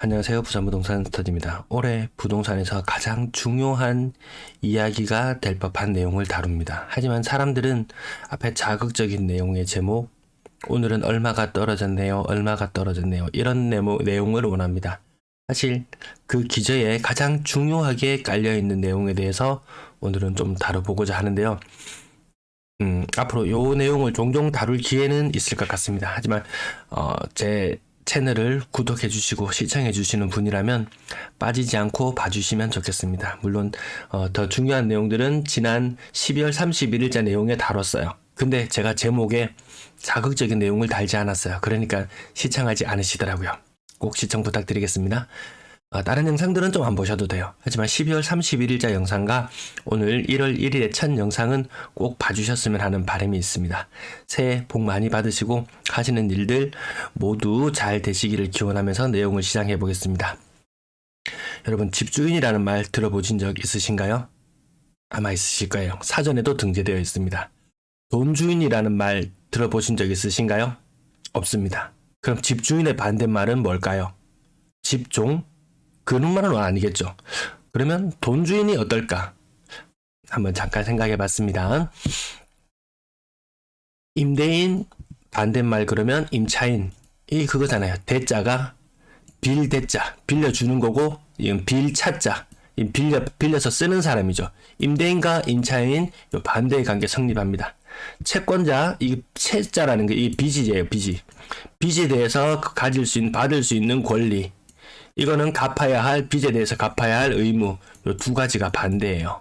안녕하세요. 부산부동산 스터디입니다. 올해 부동산에서 가장 중요한 이야기가 될 법한 내용을 다룹니다. 하지만 사람들은 앞에 자극적인 내용의 제목, 오늘은 얼마가 떨어졌네요, 얼마가 떨어졌네요, 이런 내용을 원합니다. 사실 그 기저에 가장 중요하게 깔려있는 내용에 대해서 오늘은 좀 다뤄보고자 하는데요. 앞으로 이 내용을 종종 다룰 기회는 있을 것 같습니다. 하지만 제 채널을 구독해 주시고 시청해 주시는 분이라면 빠지지 않고 봐주시면 좋겠습니다. 물론 더 중요한 내용들은 지난 12월 31일자 내용에 다뤘어요. 근데 제가 제목에 자극적인 내용을 달지 않았어요. 그러니까 시청하지 않으시더라고요. 꼭 시청 부탁드리겠습니다. 다른 영상들은 좀 안 보셔도 돼요. 하지만 12월 31일자 영상과 오늘 1월 1일의 첫 영상은 꼭 봐주셨으면 하는 바람이 있습니다. 새해 복 많이 받으시고 하시는 일들 모두 잘 되시기를 기원하면서 내용을 시작해 보겠습니다. 여러분, 집주인이라는 말 들어보신 적 있으신가요? 아마 있으실 거예요. 사전에도 등재되어 있습니다. 돈주인이라는 말 들어보신 적 있으신가요? 없습니다. 그럼 집주인의 반대말은 뭘까요? 집종? 그런 말은 아니겠죠. 그러면 돈주인이 어떨까? 한번 잠깐 생각해 봤습니다. 임대인 반대말 그러면 임차인. 이 그거잖아요. 대자가 빌대자, 빌려주는 거고, 이건 빌차자, 빌려서 쓰는 사람이죠. 임대인과 임차인 요 반대의 관계 성립합니다. 채권자, 이 채자라는 게 이 빚이에요, 빚이. 빚에 대해서 가질 수 있는, 받을 수 있는 권리. 이거는 갚아야 할, 빚에 대해서 갚아야 할 의무. 요 두 가지가 반대예요.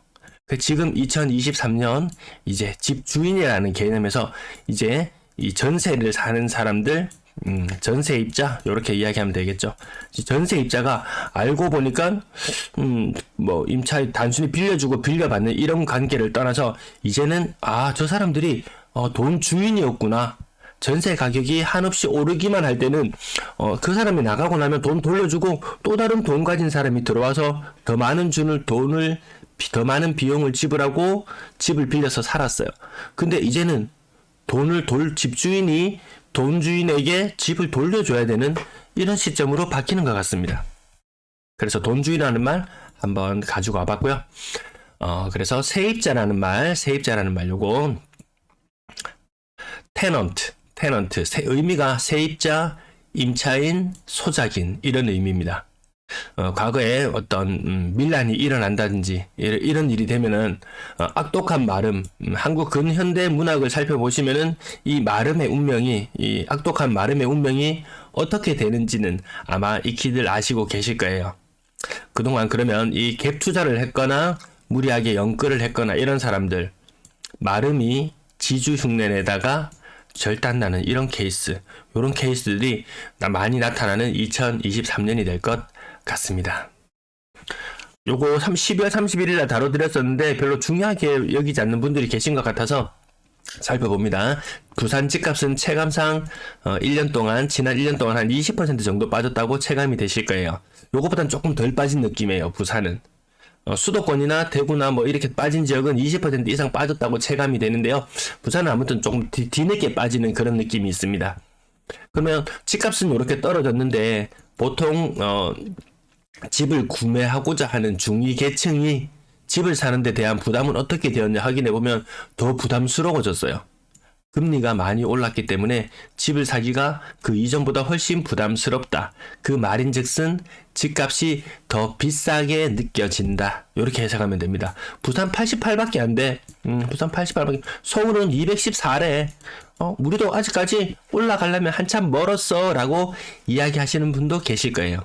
지금 2023년 이제 집주인이라는 개념에서 이제 이 전세를 사는 사람들, 전세입자, 요렇게 이야기하면 되겠죠. 전세입자가 알고 보니까, 임차, 단순히 빌려주고 빌려받는 이런 관계를 떠나서 이제는, 저 사람들이, 돈 주인이었구나. 전세 가격이 한없이 오르기만 할 때는 그 사람이 나가고 나면 돈 돌려주고 또 다른 돈 가진 사람이 들어와서 더 많은 비용을 지불하고 집을 빌려서 살았어요. 근데 이제는 집주인이 돈 주인에게 집을 돌려줘야 되는 이런 시점으로 바뀌는 것 같습니다. 그래서 돈 주인이라는 말 한번 가지고 와봤고요. 그래서 세입자라는 말 요거 테넌트, 의미가 세입자, 임차인, 소작인 이런 의미입니다. 과거에 어떤 밀란이 일어난다든지 이런 일이 되면은 악독한 마름, 한국 근현대 문학을 살펴보시면은 이 악독한 마름의 운명이 어떻게 되는지는 아마 익히들 아시고 계실 거예요. 그동안 그러면 이 갭 투자를 했거나 무리하게 연끌을 했거나 이런 사람들, 마름이 지주 흉내내다가 절단나는 이런 케이스들이 많이 나타나는 2023년이 될 것 같습니다. 요거 12월 31일에 다뤄드렸었는데 별로 중요하게 여기지 않는 분들이 계신 것 같아서 살펴봅니다. 부산 집값은 체감상 지난 1년 동안 한 20% 정도 빠졌다고 체감이 되실 거예요. 요거보단 조금 덜 빠진 느낌이에요. 부산은. 수도권이나 대구나 이렇게 빠진 지역은 20% 이상 빠졌다고 체감이 되는데요. 부산은 아무튼 조금 뒤늦게 빠지는 그런 느낌이 있습니다. 그러면 집값은 이렇게 떨어졌는데 보통 집을 구매하고자 하는 중위 계층이 집을 사는 데 대한 부담은 어떻게 되었냐 확인해 보면 더 부담스러워졌어요. 금리가 많이 올랐기 때문에 집을 사기가 그 이전보다 훨씬 부담스럽다. 그 말인즉슨 집값이 더 비싸게 느껴진다. 이렇게 해석하면 됩니다. 부산 88밖에 안 돼. 부산 88밖에. 서울은 214래. 우리도 아직까지 올라가려면 한참 멀었어. 라고 이야기하시는 분도 계실 거예요.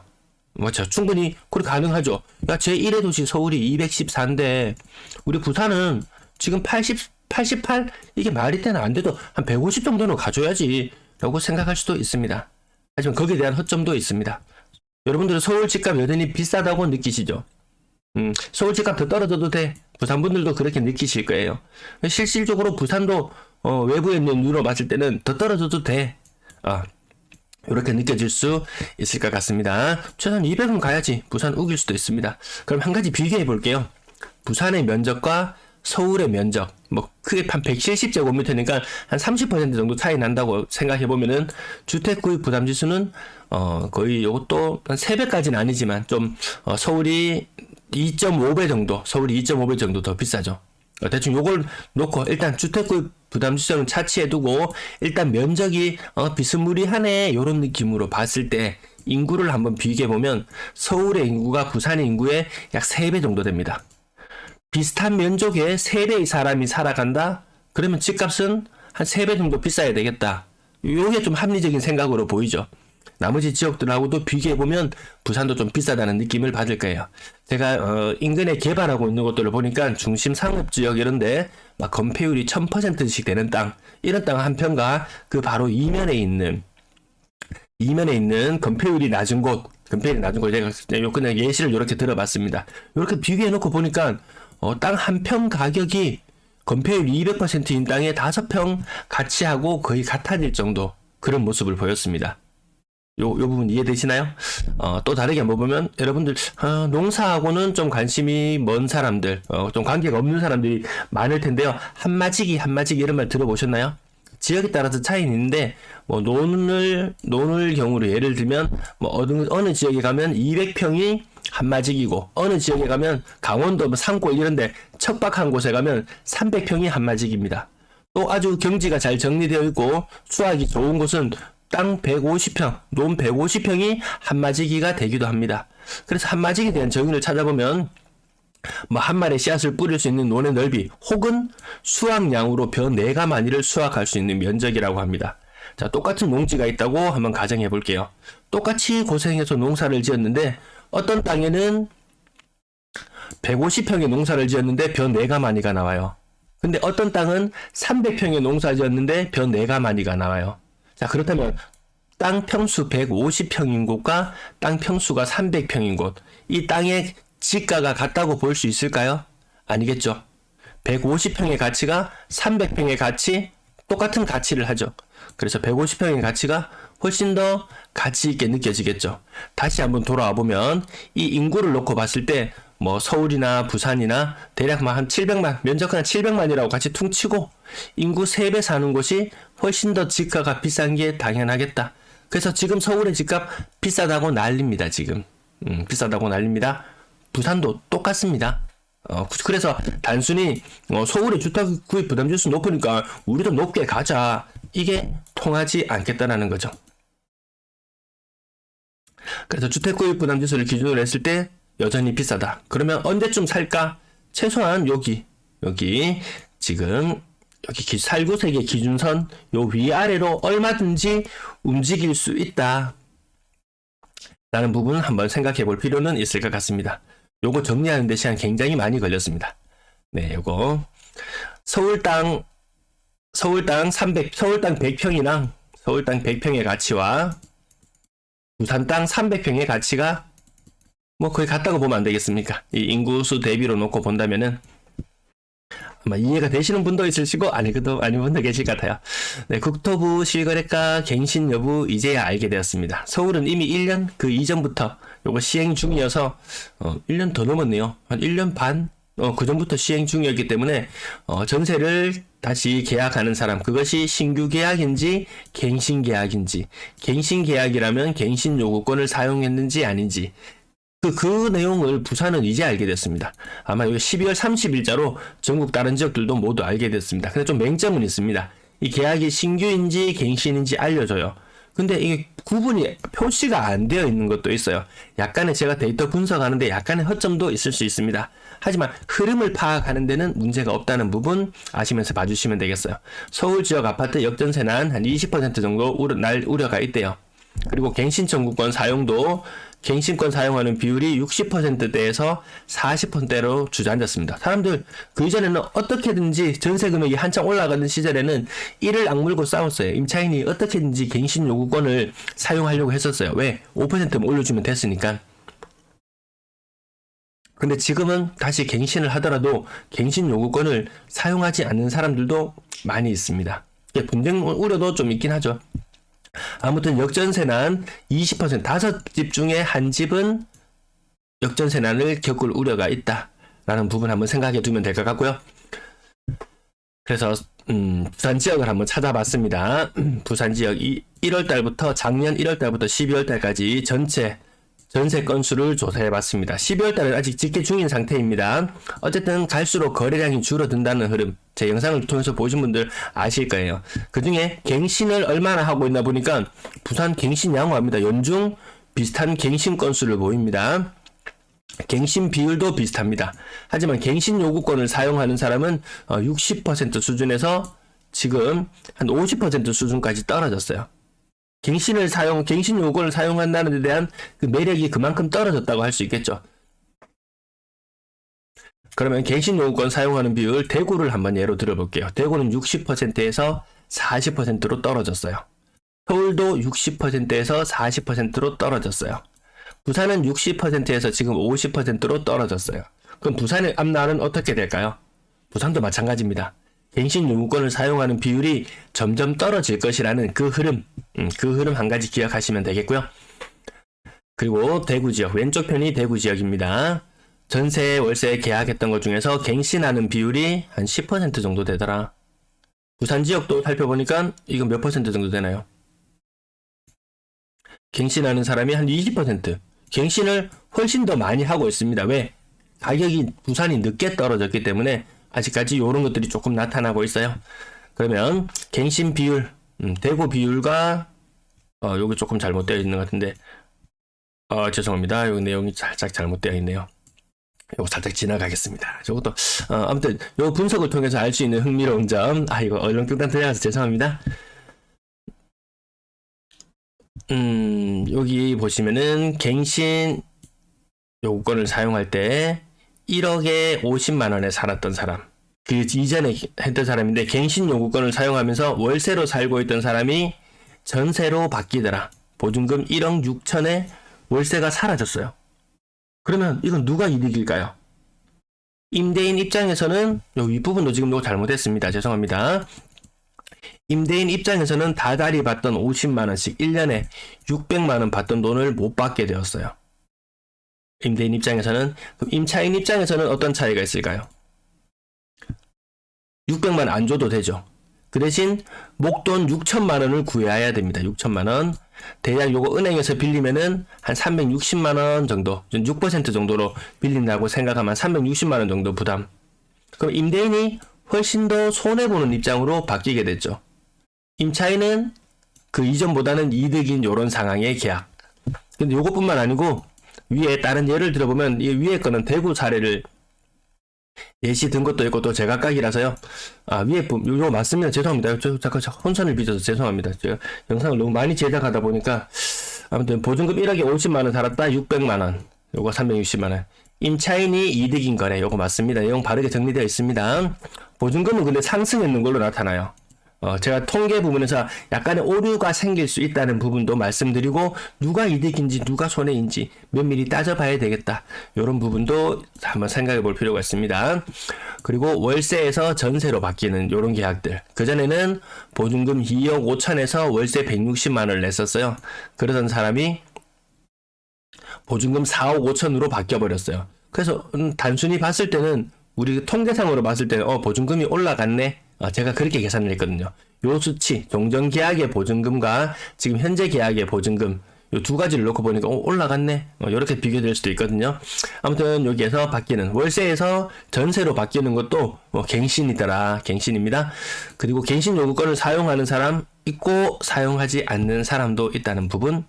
맞죠? 충분히 그렇게 가능하죠. 야, 제1의 도시 서울이 214인데 우리 부산은 지금 88? 이게 말이 되나 안 돼도 한 150 정도는 가져야지 라고 생각할 수도 있습니다. 하지만 거기에 대한 허점도 있습니다. 여러분들은 서울 집값 여전히 비싸다고 느끼시죠? 서울 집값 더 떨어져도 돼. 부산 분들도 그렇게 느끼실 거예요. 실질적으로 부산도 외부에 있는 눈으로 봤을 때는 더 떨어져도 돼. 이렇게 느껴질 수 있을 것 같습니다. 최소한 200은 가야지 부산 우길 수도 있습니다. 그럼 한 가지 비교해 볼게요. 부산의 면적과 서울의 면적, 뭐 크게 한 170제곱미터니까 한 30% 정도 차이 난다고 생각해 보면은 주택 구입 부담 지수는 거의 요것도 한 3배까지는 아니지만 좀 서울이 2.5배 정도, 서울이 2.5배 정도 더 비싸죠. 대충 요걸 놓고 일단 주택 구입 부담 지수는 차치해 두고 일단 면적이 비스무리하네 요런 느낌으로 봤을 때 인구를 한번 비교해 보면 서울의 인구가 부산의 인구의 약 3배 정도 됩니다. 비슷한 면적에 3배의 사람이 살아간다? 그러면 집값은 한 3배 정도 비싸야 되겠다. 요게 좀 합리적인 생각으로 보이죠. 나머지 지역들하고도 비교해보면 부산도 좀 비싸다는 느낌을 받을 거예요. 제가 인근에 개발하고 있는 것들을 보니까 중심 상업지역 이런데 막 건폐율이 1000%씩 되는 땅, 이런 땅 한 평과 그 바로 이면에 있는 건폐율이 낮은 곳 제가 그냥 예시를 이렇게 들어봤습니다. 이렇게 비교해놓고 보니까 땅 한 평 가격이 건폐율 200%인 땅에 5평 같이 하고 거의 같아질 정도 그런 모습을 보였습니다. 요 부분 이해되시나요? 또 다르게 한번 보면 여러분들 농사하고는 좀 관심이 먼 사람들, 좀 관계가 없는 사람들이 많을 텐데요. 한마지기 이런 말 들어보셨나요? 지역에 따라서 차이는 있는데 뭐 논을 경우로 예를 들면 뭐 어느 지역에 가면 200평이 한마직이고 어느 지역에 가면 강원도 뭐 산골 이런데 척박한 곳에 가면 300평이 한마직입니다. 또 아주 경지가 잘 정리되어 있고 수확이 좋은 곳은 땅 150평, 논 150평이 한마지기가 되기도 합니다. 그래서 한마지기에 대한 정의를 찾아보면 뭐 한 마리 씨앗을 뿌릴 수 있는 논의 넓이 혹은 수확량으로 벼 4가마니를 수확할 수 있는 면적이라고 합니다. 자, 똑같은 농지가 있다고 한번 가정해 볼게요. 똑같이 고생해서 농사를 지었는데 어떤 땅에는 150평의 농사를 지었는데 벼 4가마니가 나와요. 근데 어떤 땅은 300평의 농사 지었는데 벼 4가마니가 나와요. 자, 그렇다면 땅 평수 150평인 곳과 땅 평수가 300평인 곳, 이 땅의 지가가 같다고 볼 수 있을까요? 아니겠죠. 150평의 가치가 300평의 가치, 똑같은 가치를 하죠. 그래서 150평의 가치가 훨씬 더 가치 있게 느껴지겠죠. 다시 한번 돌아와 보면 이 인구를 놓고 봤을 때 뭐 서울이나 부산이나 대략 한 700만, 면적 한 700만이라고 같이 퉁치고 인구 3배 사는 곳이 훨씬 더 집가가 비싼 게 당연하겠다. 그래서 지금 서울의 집값 비싸다고 난립니다. 지금 비싸다고 난립니다. 부산도 똑같습니다. 그래서 단순히 서울의 주택 구입 부담 지수 높으니까 우리도 높게 가자, 이게 통하지 않겠다라는 거죠. 그래서 주택 구입 부담 지수를 기준으로 했을 때 여전히 비싸다. 그러면 언제쯤 살까? 최소한 여기 지금 여기 살구색의 기준선 요 위아래로 얼마든지 움직일 수 있다 라는 부분 한번 생각해 볼 필요는 있을 것 같습니다. 요거 정리하는 데 시간 굉장히 많이 걸렸습니다. 네, 요거 서울 땅 100평이랑 서울 땅 100평의 가치와 부산 땅 300평의 가치가 뭐 거의 같다고 보면 안 되겠습니까? 이 인구수 대비로 놓고 본다면은 아마 이해가 되시는 분도 있으시고 아닌 분도 계실 것 같아요. 네, 국토부 실거래가 갱신 여부 이제야 알게 되었습니다. 서울은 이미 1년 그 이전부터 요거 시행 중이어서 1년 더 넘었네요. 한 1년 반? 그 전부터 시행 중이었기 때문에 전세를 다시 계약하는 사람, 그것이 신규 계약인지 갱신 계약인지, 갱신 계약이라면 갱신 요구권을 사용했는지 아닌지 그 내용을 부산은 이제 알게 됐습니다. 아마 이거 12월 30일자로 전국 다른 지역들도 모두 알게 됐습니다. 근데 좀 맹점은 있습니다. 이 계약이 신규인지 갱신인지 알려줘요. 근데 이게 구분이 표시가 안 되어 있는 것도 있어요. 약간의 제가 데이터 분석하는데 약간의 허점도 있을 수 있습니다. 하지만 흐름을 파악하는 데는 문제가 없다는 부분 아시면서 봐주시면 되겠어요. 서울 지역 아파트 역전세난 한 20% 정도 날 우려가 있대요. 그리고 갱신 청구권 사용도 갱신권 사용하는 비율이 60%대에서 40%대로 주저앉았습니다. 사람들 그 이전에는 어떻게든지 전세 금액이 한창 올라가는 시절에는 이를 악물고 싸웠어요. 임차인이 어떻게든지 갱신 요구권을 사용하려고 했었어요. 왜? 5%만 올려주면 됐으니까. 근데 지금은 다시 갱신을 하더라도 갱신 요구권을 사용하지 않는 사람들도 많이 있습니다. 분쟁 우려도 좀 있긴 하죠. 아무튼 역전세난 20%, 5집 중에 1집은 역전세난을 겪을 우려가 있다라는 부분 한번 생각해 두면 될 것 같고요. 그래서 부산 지역을 한번 찾아봤습니다. 부산 지역 1월 달부터 작년 1월 달부터 12월 달까지 전세 건수를 조사해봤습니다. 12월 달은 아직 집계 중인 상태입니다. 어쨌든 갈수록 거래량이 줄어든다는 흐름, 제 영상을 통해서 보신 분들 아실 거예요. 그 중에 갱신을 얼마나 하고 있나 보니까 부산 갱신 양호합니다. 연중 비슷한 갱신 건수를 보입니다. 갱신 비율도 비슷합니다. 하지만 갱신 요구권을 사용하는 사람은 60% 수준에서 지금 한 50% 수준까지 떨어졌어요. 갱신 요구권을 사용한다는 데 대한 그 매력이 그만큼 떨어졌다고 할 수 있겠죠. 그러면 갱신 요구권 사용하는 비율, 대구를 한번 예로 들어볼게요. 대구는 60%에서 40%로 떨어졌어요. 서울도 60%에서 40%로 떨어졌어요. 부산은 60%에서 지금 50%로 떨어졌어요. 그럼 부산의 앞날은 어떻게 될까요? 부산도 마찬가지입니다. 갱신 요구권을 사용하는 비율이 점점 떨어질 것이라는 그 흐름 한 가지 기억하시면 되겠고요. 그리고 대구 지역, 왼쪽 편이 대구 지역입니다. 전세, 월세 계약했던 것 중에서 갱신하는 비율이 한 10% 정도 되더라. 부산 지역도 살펴보니까 이건 몇 퍼센트 정도 되나요? 갱신하는 사람이 한 20%. 갱신을 훨씬 더 많이 하고 있습니다. 왜? 가격이 부산이 늦게 떨어졌기 때문에 아직까지 이런 것들이 조금 나타나고 있어요. 그러면 갱신 비율, 대구 비율과 여기 조금 잘못되어 있는 것 같은데 죄송합니다. 여기 내용이 살짝 잘못되어 있네요. 이거 살짝 지나가겠습니다. 저것도 아무튼 요 분석을 통해서 알 수 있는 흥미로운 점, 이거 얼렁뚱땅 들어가서 죄송합니다. 여기 보시면은 갱신 요구권을 사용할 때 1억에 50만 원에 살았던 사람, 그 이전에 했던 사람인데 갱신 요구권을 사용하면서 월세로 살고 있던 사람이 전세로 바뀌더라. 보증금 1억 6천에 월세가 사라졌어요. 그러면 이건 누가 이득일까요? 임대인 입장에서는 요 윗부분도 지금 이거 잘못했습니다. 죄송합니다. 임대인 입장에서는 다달이 받던 50만 원씩 1년에 600만 원 받던 돈을 못 받게 되었어요. 임대인 입장에서는. 그럼 임차인 입장에서는 어떤 차이가 있을까요? 600만 원 안 줘도 되죠. 그 대신 목돈 6천만 원을 구해야 됩니다. 6천만 원. 대략 요거 은행에서 빌리면은 한 360만 원 정도, 6% 정도로 빌린다고 생각하면 360만 원 정도 부담. 그럼 임대인이 훨씬 더 손해보는 입장으로 바뀌게 됐죠. 임차인은 그 이전보다는 이득인 요런 상황의 계약. 근데 요것뿐만 아니고 위에 다른 예를 들어보면 이 위에 거는 대구 사례를 예시 든 것도 있고 또 제각각이라서요. 위에 요거 맞습니다. 죄송합니다. 잠깐 혼선을 빚어서 죄송합니다. 제가 영상을 너무 많이 제작하다 보니까 아무튼 보증금 1억에 50만 원 살았다 600만 원. 요거 360만 원. 임차인이 이득인 거래. 요거 맞습니다. 내용 바르게 정리되어 있습니다. 보증금은 근데 상승했는 걸로 나타나요. 제가 통계 부분에서 약간의 오류가 생길 수 있다는 부분도 말씀드리고 누가 이득인지 누가 손해인지 면밀히 따져봐야 되겠다. 이런 부분도 한번 생각해 볼 필요가 있습니다. 그리고 월세에서 전세로 바뀌는 이런 계약들. 그전에는 보증금 2억 5천에서 월세 160만 원을 냈었어요. 그러던 사람이 보증금 4억 5천으로 바뀌어버렸어요. 그래서 단순히 봤을 때는 우리 통계상으로 봤을 때는 보증금이 올라갔네. 제가 그렇게 계산을 했거든요. 요 수치, 동전계약의 보증금과 지금 현재 계약의 보증금, 요 두 가지를 놓고 보니까 올라갔네. 이렇게 비교될 수도 있거든요. 아무튼 여기에서 바뀌는, 월세에서 전세로 바뀌는 것도 갱신이더라. 갱신입니다. 그리고 갱신 요구권을 사용하는 사람 있고 사용하지 않는 사람도 있다는 부분.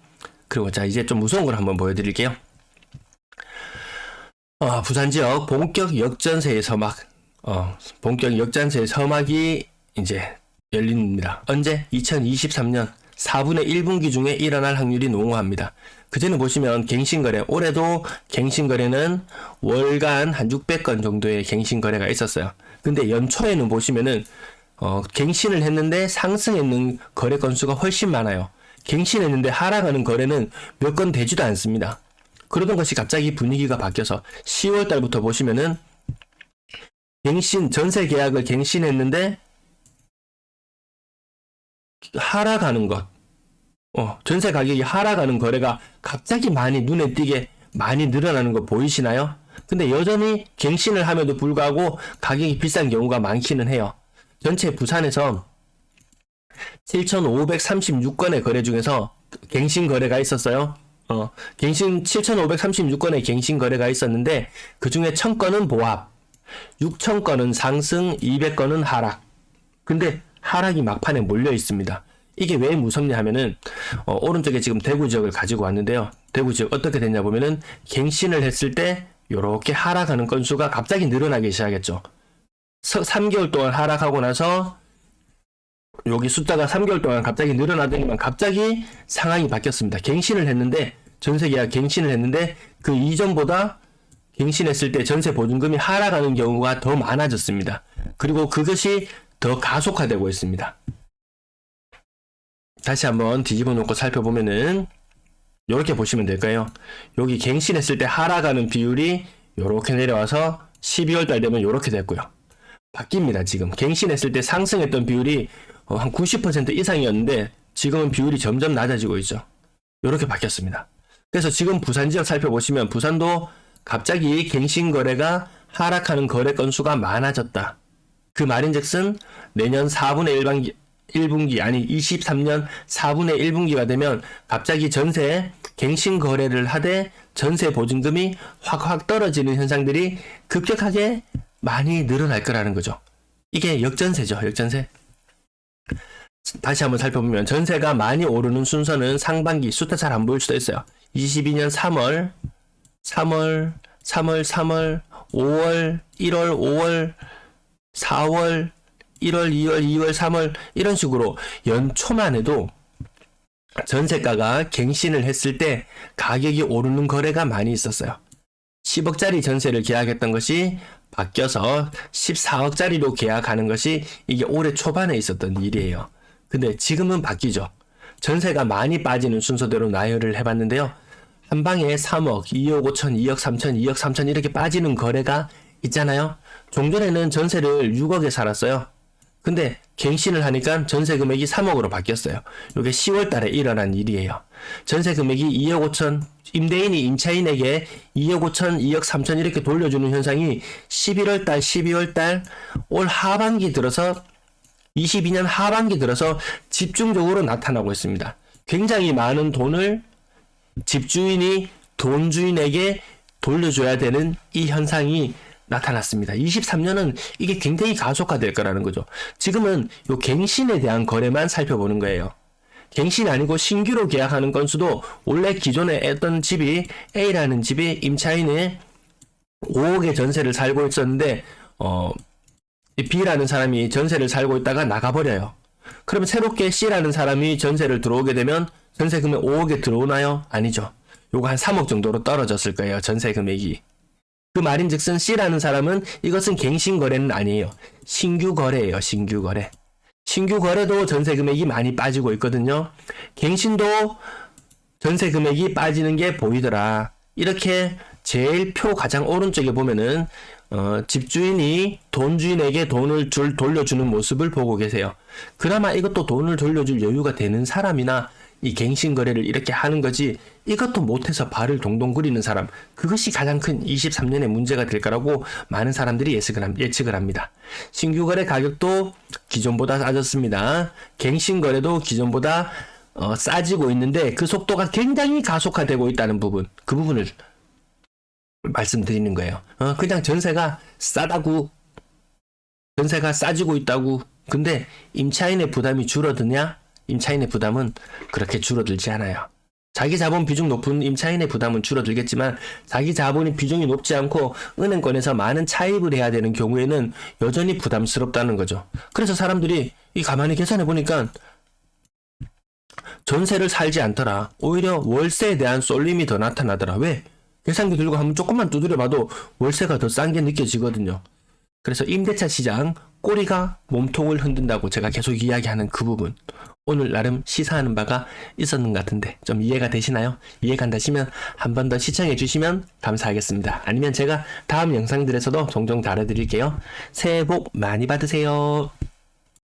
그리고 자, 이제 좀 무서운 걸 한번 보여드릴게요. 부산 지역 본격 역전세의 서막. 본격 역전세의 서막이 이제 열립니다. 언제? 2023년 4분의 1분기 중에 일어날 확률이 농후합니다. 그전에 보시면 갱신거래, 올해도 갱신거래는 월간 한 600건 정도의 갱신거래가 있었어요. 근데 연초에는 보시면은 갱신을 했는데 상승했는 거래 건수가 훨씬 많아요. 갱신했는데 하락하는 거래는 몇 건 되지도 않습니다. 그러던 것이 갑자기 분위기가 바뀌어서 10월 달부터 보시면은 전세 계약을 갱신했는데 하락하는 것, 전세 가격이 하락하는 거래가 갑자기 많이 눈에 띄게 많이 늘어나는 거 보이시나요? 근데 여전히 갱신을 함에도 불구하고 가격이 비싼 경우가 많기는 해요. 전체 부산에서 7,536건의 거래 중에서 갱신 거래가 있었어요. 7,536건의 갱신 거래가 있었는데 그 중에 1,000건은 보합, 6,000건은 상승, 200건은 하락. 근데 하락이 막판에 몰려 있습니다. 이게 왜 무섭냐 하면은 오른쪽에 지금 대구 지역을 가지고 왔는데요. 대구 지역 어떻게 됐냐 보면은 갱신을 했을 때 요렇게 하락하는 건수가 갑자기 늘어나기 시작했죠. 3개월 동안 하락하고 나서 여기 숫자가 3개월 동안 갑자기 늘어나더니만 갑자기 상황이 바뀌었습니다. 갱신을 했는데 전세계약 갱신을 했는데 그 이전보다 갱신했을 때 전세 보증금이 하락하는 경우가 더 많아졌습니다. 그리고 그것이 더 가속화되고 있습니다. 다시 한번 뒤집어 놓고 살펴보면은 이렇게 보시면 될까요? 여기 갱신했을 때 하락하는 비율이 이렇게 내려와서 12월 달 되면 이렇게 됐고요. 바뀝니다. 지금 갱신했을 때 상승했던 비율이 한 90% 이상이었는데 지금은 비율이 점점 낮아지고 있죠. 이렇게 바뀌었습니다. 그래서 지금 부산 지역 살펴보시면 부산도 갑자기 갱신 거래가 하락하는 거래 건수가 많아졌다. 그 말인즉슨 내년 4분의 1분기 아니 23년 4분의 1분기가 되면 갑자기 전세 갱신 거래를 하되 전세 보증금이 확 떨어지는 현상들이 급격하게 많이 늘어날 거라는 거죠. 이게 역전세죠. 역전세. 다시 한번 살펴보면 전세가 많이 오르는 순서는 상반기 숫자 잘 안 보일 수도 있어요. 22년 3월, 5월, 1월, 5월, 4월, 1월, 2월, 2월, 3월 이런 식으로 연초만 해도 전세가가 갱신을 했을 때 가격이 오르는 거래가 많이 있었어요. 10억짜리 전세를 계약했던 것이 바뀌어서 14억짜리로 계약하는 것이 이게 올해 초반에 있었던 일이에요. 근데 지금은 바뀌죠. 전세가 많이 빠지는 순서대로 나열을 해봤는데요. 한 방에 3억, 2억 5천, 2억 3천, 2억 3천 이렇게 빠지는 거래가 있잖아요. 종전에는 전세를 6억에 살았어요. 근데 갱신을 하니까 전세 금액이 3억으로 바뀌었어요. 이게 10월 달에 일어난 일이에요. 전세 금액이 2억 5천, 임대인이 임차인에게 2억 5천, 2억 3천 이렇게 돌려주는 현상이 11월 달, 12월 달, 올 하반기 들어서 22년 하반기 들어서 집중적으로 나타나고 있습니다. 굉장히 많은 돈을 집주인이 돈주인에게 돌려줘야 되는 이 현상이 나타났습니다. 23년은 이게 굉장히 가속화될 거라는 거죠. 지금은 요 갱신에 대한 거래만 살펴보는 거예요. 갱신 아니고 신규로 계약하는 건수도 원래 기존에 했던 집이 A라는 집이 임차인의 5억의 전세를 살고 있었는데 B라는 사람이 전세를 살고 있다가 나가버려요. 그러면 새롭게 C라는 사람이 전세를 들어오게 되면 전세 금액 5억에 들어오나요? 아니죠. 요거 한 3억 정도로 떨어졌을 거예요. 전세 금액이. 그 말인즉슨 C라는 사람은 이것은 갱신 거래는 아니에요. 신규 거래예요. 신규 거래. 신규 거래도 전세 금액이 많이 빠지고 있거든요. 갱신도 전세 금액이 빠지는 게 보이더라. 이렇게 제일 표 가장 오른쪽에 보면은 집주인이 돈주인에게 돈을 돌려주는 모습을 보고 계세요. 그나마 이것도 돈을 돌려줄 여유가 되는 사람이나 이 갱신 거래를 이렇게 하는 거지 이것도 못해서 발을 동동 구리는 사람, 그것이 가장 큰 23년의 문제가 될 거라고 많은 사람들이 예측을 합니다. 신규 거래 가격도 기존보다 싸졌습니다. 갱신 거래도 기존보다 싸지고 있는데 그 속도가 굉장히 가속화되고 있다는 부분, 그 부분을 말씀드리는 거예요. 그냥 전세가 싸다고, 전세가 싸지고 있다고. 근데 임차인의 부담이 줄어드냐? 임차인의 부담은 그렇게 줄어들지 않아요. 자기 자본 비중 높은 임차인의 부담은 줄어들겠지만 자기 자본의 비중이 높지 않고 은행권에서 많은 차입을 해야 되는 경우에는 여전히 부담스럽다는 거죠. 그래서 사람들이 가만히 계산해 보니까 전세를 살지 않더라. 오히려 월세에 대한 쏠림이 더 나타나더라. 왜? 계산기 들고 한번 조금만 두드려봐도 월세가 더 싼 게 느껴지거든요. 그래서 임대차 시장 꼬리가 몸통을 흔든다고 제가 계속 이야기하는 그 부분, 오늘 나름 시사하는 바가 있었는 것 같은데 좀 이해가 되시나요? 이해가 안 되시면 한 번 더 시청해 주시면 감사하겠습니다. 아니면 제가 다음 영상들에서도 종종 다뤄드릴게요. 새해 복 많이 받으세요.